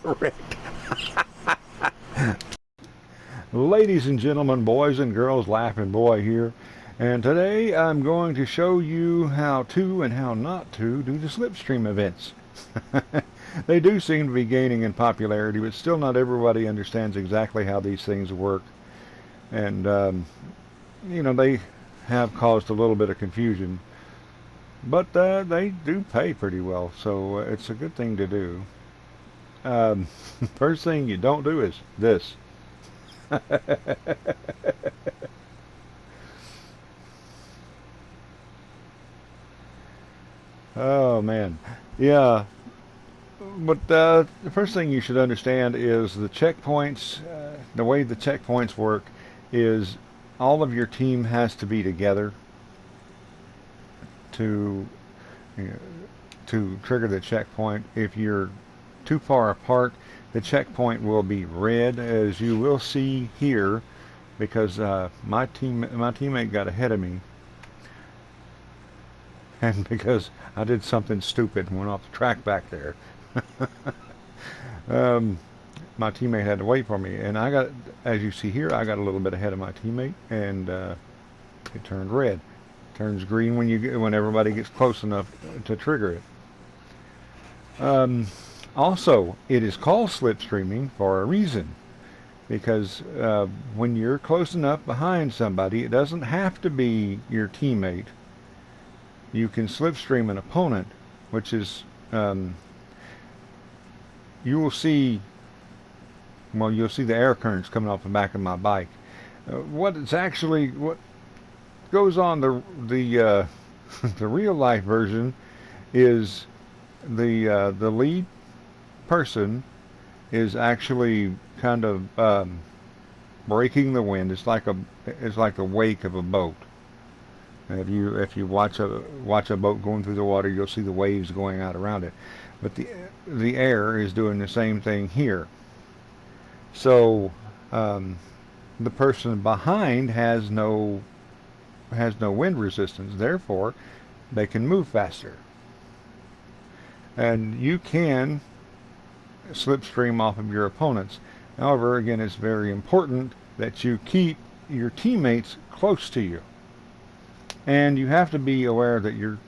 Rick. Ladies and gentlemen, boys and girls, laughing boy here. And today I'm going to show you how to and how not to do the Slipstream events. They do seem to be gaining in popularity, but still not everybody understands exactly how these things work. And, they have caused a little bit of confusion. But they do pay pretty well, so it's a good thing to do. Um, First thing you don't do is this. Oh man, yeah. But the first thing you should understand is the checkpoints. The way the checkpoints work is all of your team has to be together to you know, to trigger the checkpoint. If you're too far apart, the checkpoint will be red, as you will see here, because my teammate got ahead of me, and because I did something stupid and went off the track back there. um, my teammate had to wait for me, and as you see here, I got a little bit ahead of my teammate, and it turned red. It turns green when everybody gets close enough to trigger it. Also, it is called slipstreaming for a reason, because when you're close enough behind somebody, it doesn't have to be your teammate. You can slipstream an opponent, which is you will see. Well, you'll see the air currents coming off the back of my bike. What goes on the the real life version is the lead person is actually kind of breaking the wind. It's like the wake of a boat. If you watch a boat going through the water, you'll see the waves going out around it. But the air is doing the same thing here. So the person behind has no wind resistance. Therefore, they can move faster. And you can slipstream off of your opponents. However, again, it's very important that you keep your teammates close to you. And you have to be aware that your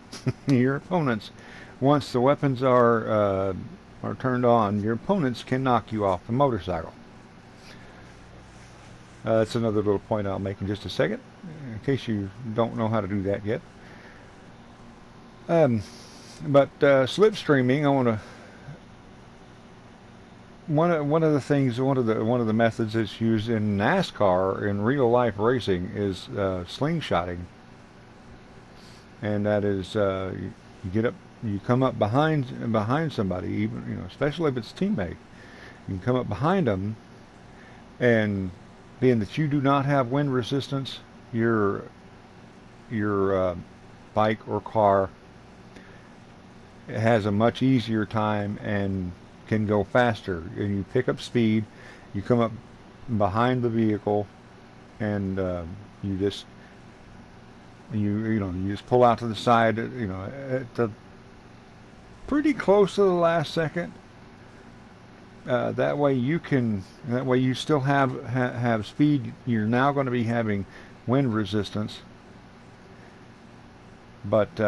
opponents, once the weapons are turned on, your opponents can knock you off the motorcycle. That's another little point I'll make in just a second, in case you don't know how to do that yet. But slipstreaming, I want to one of the things one of the methods that's used in NASCAR in real life racing is slingshotting, and that is you come up behind somebody, even especially if it's a teammate. You can come up behind them, and being that you do not have wind resistance, your bike or car has a much easier time and can go faster. And you pick up speed, you come up behind the vehicle, and you just you just pull out to the side, at the pretty close to the last second. That way you still have speed. You're now going to be having wind resistance, but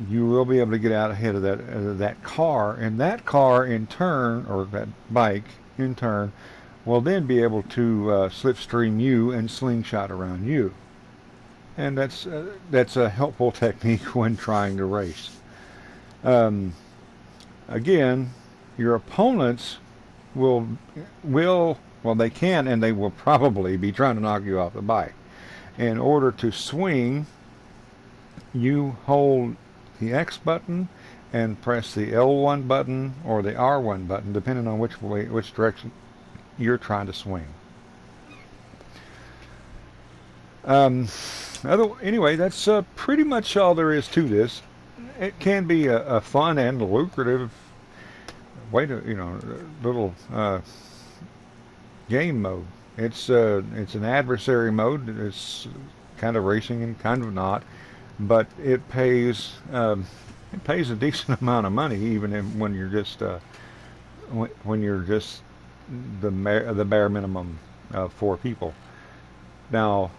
you will be able to get out ahead of that car, and that car in turn, or that bike in turn, will then be able to slipstream you and slingshot around you. And that's a helpful technique when trying to race. Again, your opponents will well, they can, and they will probably be trying to knock you off the bike. In order to swing, you hold the X button and press the L1 button or the R1 button, depending on which direction you're trying to swing. Anyway, that's pretty much all there is to this. It can be a fun and lucrative way to, little game mode. It's an adversary mode. It's kind of racing and kind of not, but it pays a decent amount of money, even when you're just when you're just the bare minimum of 4 people. Now,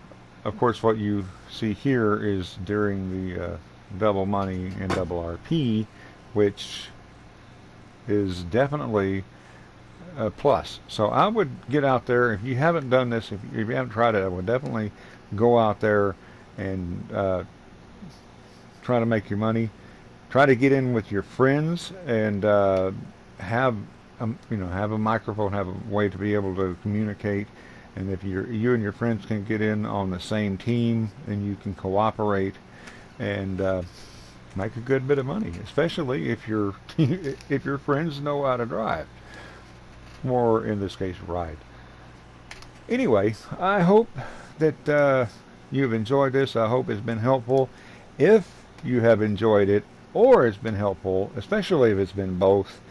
of course, what you see here is during the double money and double RP, which is definitely a plus. So I would get out there. If you haven't done this, if you haven't tried it, I would definitely go out there and try to make your money. Try to get in with your friends and have have a microphone, have a way to be able to communicate. And if you and your friends can get in on the same team, and you can cooperate and make a good bit of money, especially if your if your friends know how to drive, or in this case, ride. Anyway, I hope that you've enjoyed this. I hope it's been helpful. If you have enjoyed it, or it's been helpful, especially if it's been both,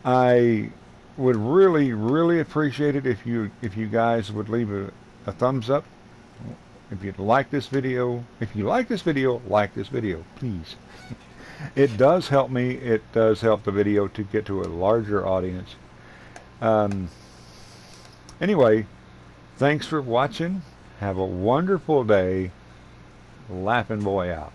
I would really, really appreciate it if you guys would leave a thumbs up. If you like this video, like this video, please. It does help me. It does help the video to get to a larger audience. Anyway, thanks for watching. Have a wonderful day. Laughing Boy out.